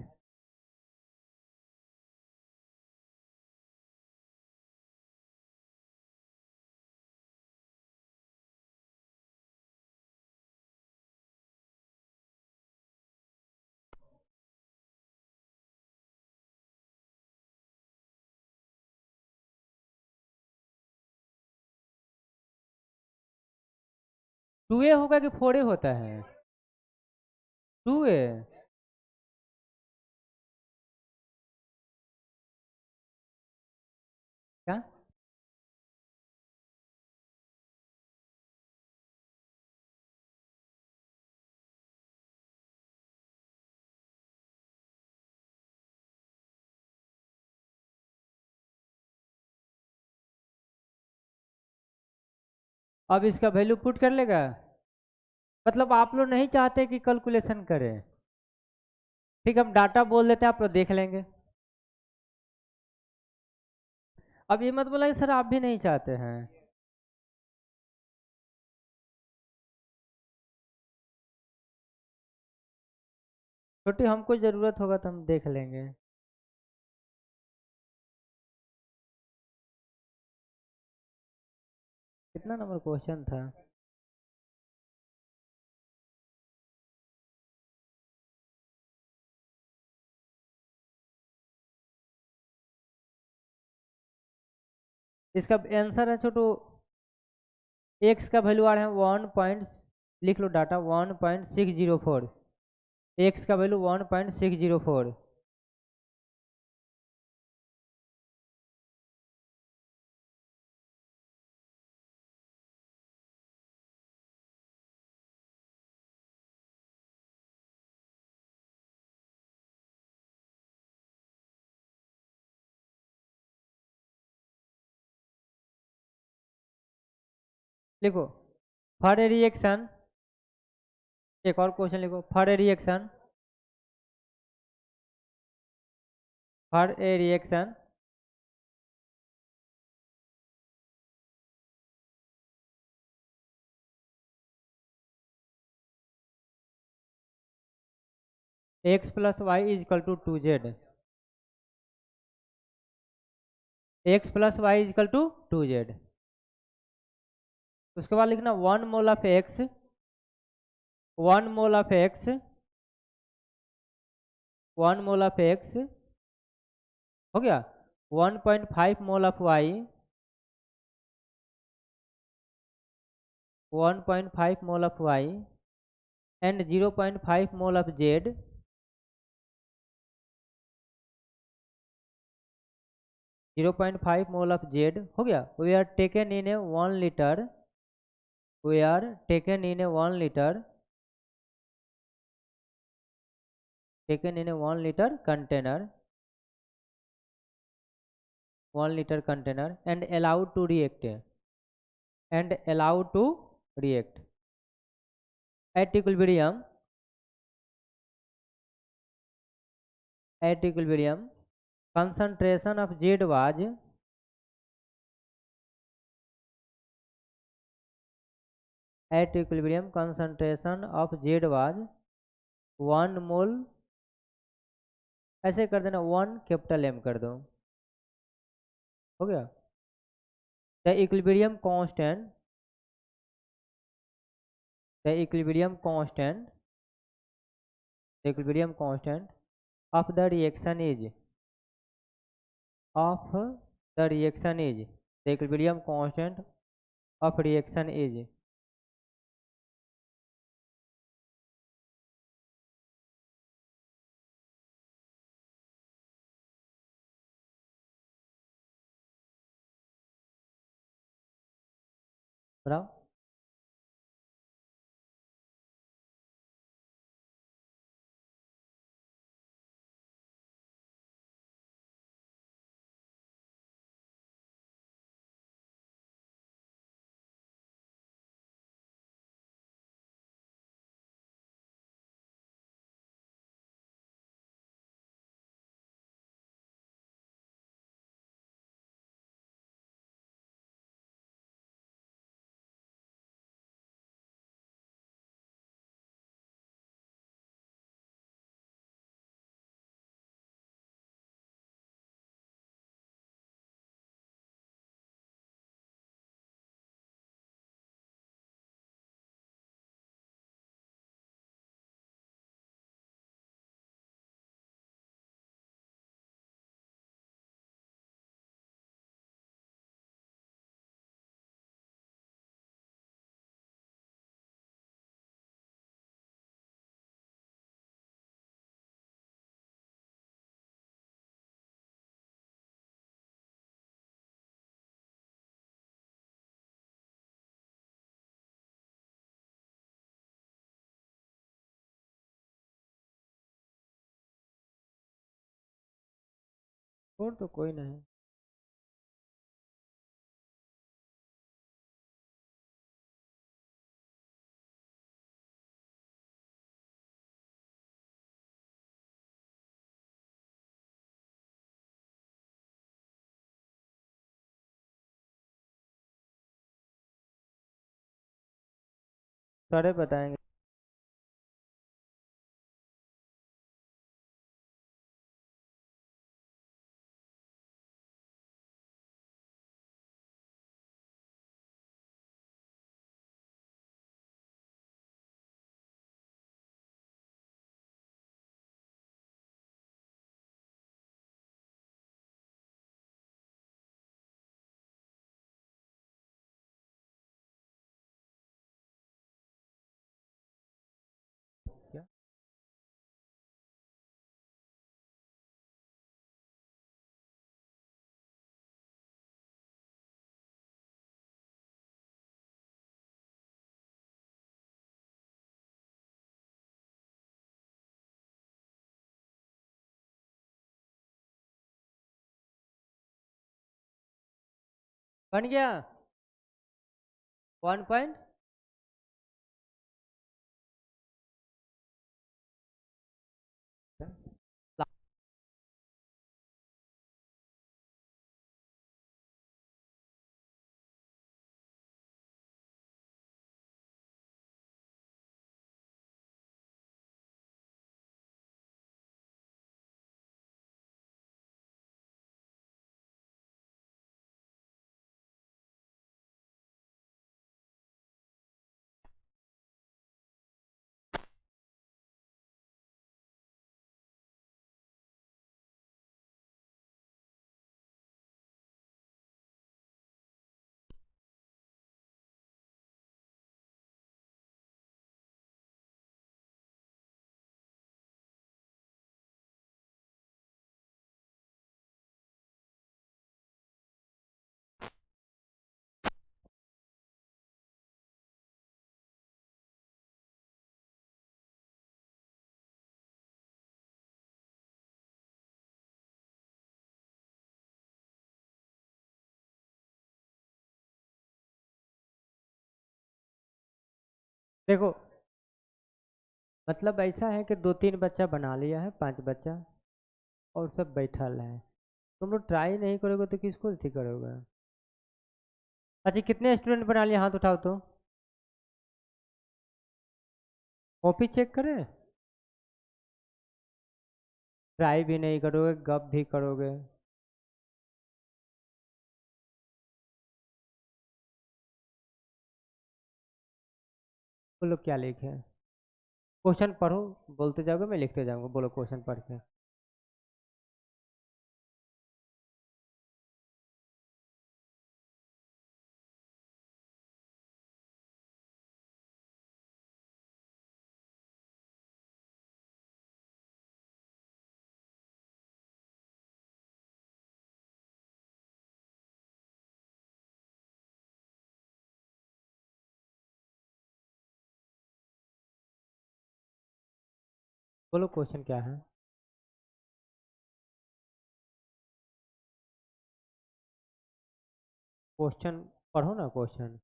टू ए होगा कि फोर ए होता है? Two a. क्या? अब इसका वैल्यू पुट कर लेगा। मतलब आप लोग नहीं चाहते कि कैलकुलेशन करें? ठीक, हम डाटा बोल देते हैं, आप लोग देख लेंगे। अब ये मत बोला कि सर आप भी नहीं चाहते हैं। छोटी हमको जरूरत होगा तो हम देख लेंगे। कितना नंबर क्वेश्चन था? इसका आंसर है छोटू, एक्स का वैल्यू आ रहा है 1 पॉइंट, लिख लो डाटा 1.604। एक्स का वैल्यू 1.604। लिखो फॉर ए रिएक्शन, एक और क्वेश्चन लिखो for a reaction, for a reaction x plus y is equal to 2z। X plus y is equal to 2z। उसके बाद लिखना 1 mole of x, 1 mole of x, 1 mole of x हो गया, 1.5 mole of y, 1.5 mole of Y and 0.5 mole of Z, हो गया. We are taken in a 1 liter. We are taken in a 1 liter. Taken in a 1 liter container. 1 liter container and allowed to react. And allowed to react. At equilibrium. At equilibrium. Concentration of Z was. At equilibrium concentration of Z was 1 mole. ऐसे कर देना 1 capital M कर दो. हो गया. The equilibrium constant. The equilibrium constant. The equilibrium constant of the reaction is. Of the reaction is. The equilibrium constant of reaction is. बताओ. और तो कोई नहीं. सारे बताएंगे. क्या बन गया 1. देखो मतलब ऐसा है कि 2-3 बच्चा बना लिया है, 5 बच्चा और सब बैठल है। तुम लोग ट्राई नहीं करोगे तो किसको अथी करोगे? अच्छा कितने स्टूडेंट बना लिए, हाथ उठाओ तो। कॉपी चेक करें? ट्राई भी नहीं करोगे, गप भी करोगे। बोलो क्या लिखे हैं? क्वेश्चन पढ़ो, बोलते जाओगे मैं लिखते जाऊंगा, बोलो क्वेश्चन पढ़ के। बोलो क्वेश्चन क्या है? क्वेश्चन पढ़ो ना क्वेश्चन।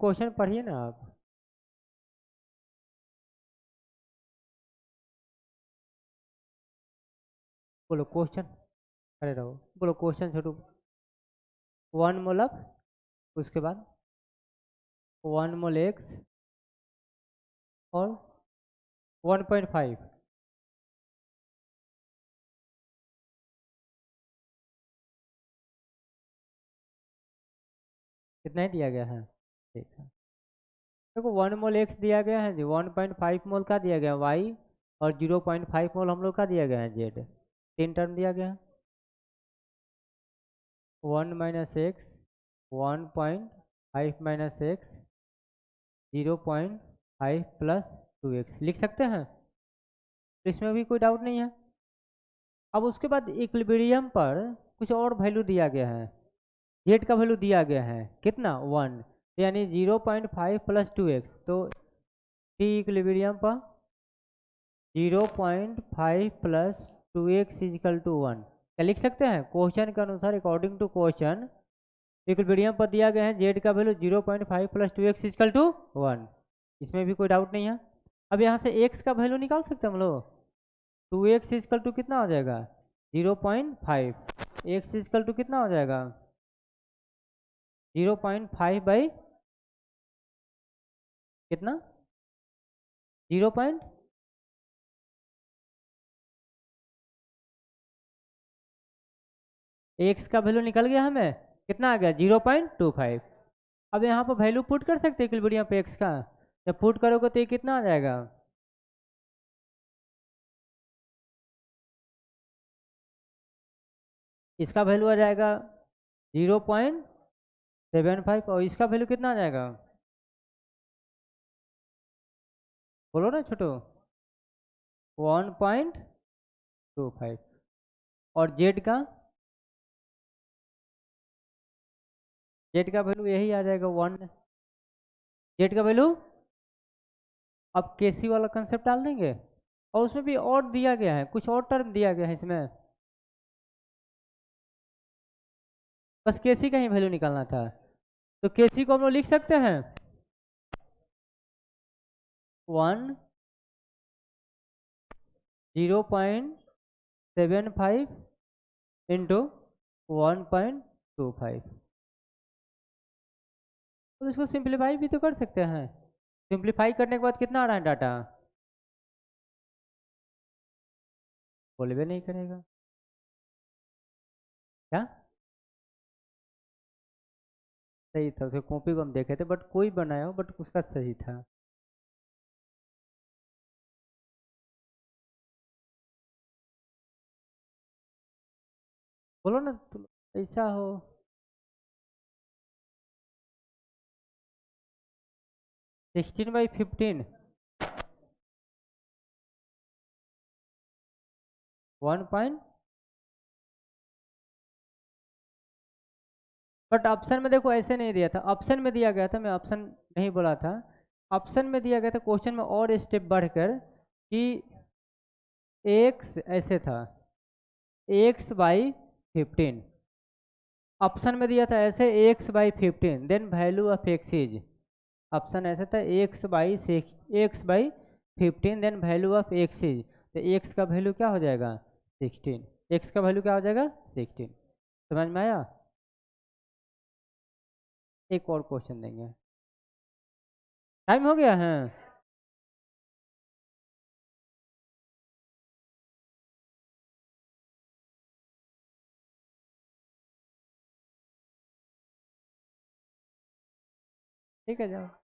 क्वेश्चन पढ़िए ना आप। बोलो क्वेश्चन। अरे रहो, बोलो क्वेश्चन छोटू। 1 मोल उसके बाद 1 मोल X और 1.5। कितना ही दिया गया है? ठीक है। देखो 1 मोल X दिया गया है जी, 1.5 मोल का दिया गया Y, और 0.5 मोल हम लोग का दिया गया है Z। 3 टर्म दिया गया है। 1 - X, 1.5 - X, 0.5 + 2x लिख सकते हैं, तो इसमें भी कोई डाउट नहीं है। अब उसके बाद इक्विलिब्रियम पर कुछ और वैल्यू दिया गया है। जेड का वैल्यू दिया गया है कितना, 1, यानी 0.5 + 2x, तो टी इक्विलिब्रियम पर 0.5 + 2x = 1। क्या लिख सकते हैं? क्वेश्चन के अनुसार अकॉर्डिंग टू क्वेश्चन इक्विलिब्रियम पर दिया गया है जेड का वैल्यू 0.5 + 2x = 1। इसमें भी कोई डाउट नहीं है। अब यहाँ से x का वैल्यू निकाल सकते हैं हम लोग। 2x = कितना हो जाएगा, 0.5। x = कितना हो जाएगा, 0.5 बाई कितना, 0 पॉइंट, एक्स का वैल्यू निकल गया हमें, कितना आ गया, 0.25। अब यहाँ पर वैल्यू पुट कर सकते हैं इक्विलिब्रियम पे एक्स का। जब पुट करोगे तो ये कितना आ जाएगा, इसका वैल्यू आ जाएगा 0.75, और इसका वैल्यू कितना आ जाएगा, बोलो ना छोटो, 1.25। और जेड का वैल्यू यही आ जाएगा 1। जेड का वैल्यू, अब केसी वाला कंसेप्ट डाल देंगे, और उसमें भी और दिया गया है, कुछ और टर्म दिया गया है इसमें, बस केसी का ही वैल्यू निकालना था। तो केसी को हम लोग लिख सकते हैं 1, 0.75 इंटू 1.25। तो इसको सिंप्लीफाई भी तो कर सकते हैं। सिंप्लीफाई करने के बाद कितना आ रहा है डाटा, बोलबे नहीं करेगा क्या। सही था, उसके कॉपी को हम देखे थे, बट कोई बनाया हो, बट उसका सही था। बोलो ना तुम, ऐसा हो। 16/15, 1. बट ऑप्शन में देखो ऐसे नहीं दिया था, ऑप्शन में दिया गया था, मैं ऑप्शन नहीं बोला था, ऑप्शन में दिया गया था क्वेश्चन में और स्टेप बढ़कर कि एक्स ऐसे था, एक्स बाई 15, ऑप्शन में दिया था ऐसे x by 15, then value of x is, option ऐसे था x by 15 then value of x is, तो एक्स का वैल्यू क्या हो जाएगा 16, एक्स का वैल्यू क्या हो जाएगा 16। समझ में आया? एक और क्वेश्चन देंगे, टाइम हो गया है। ठीक है, जाओ।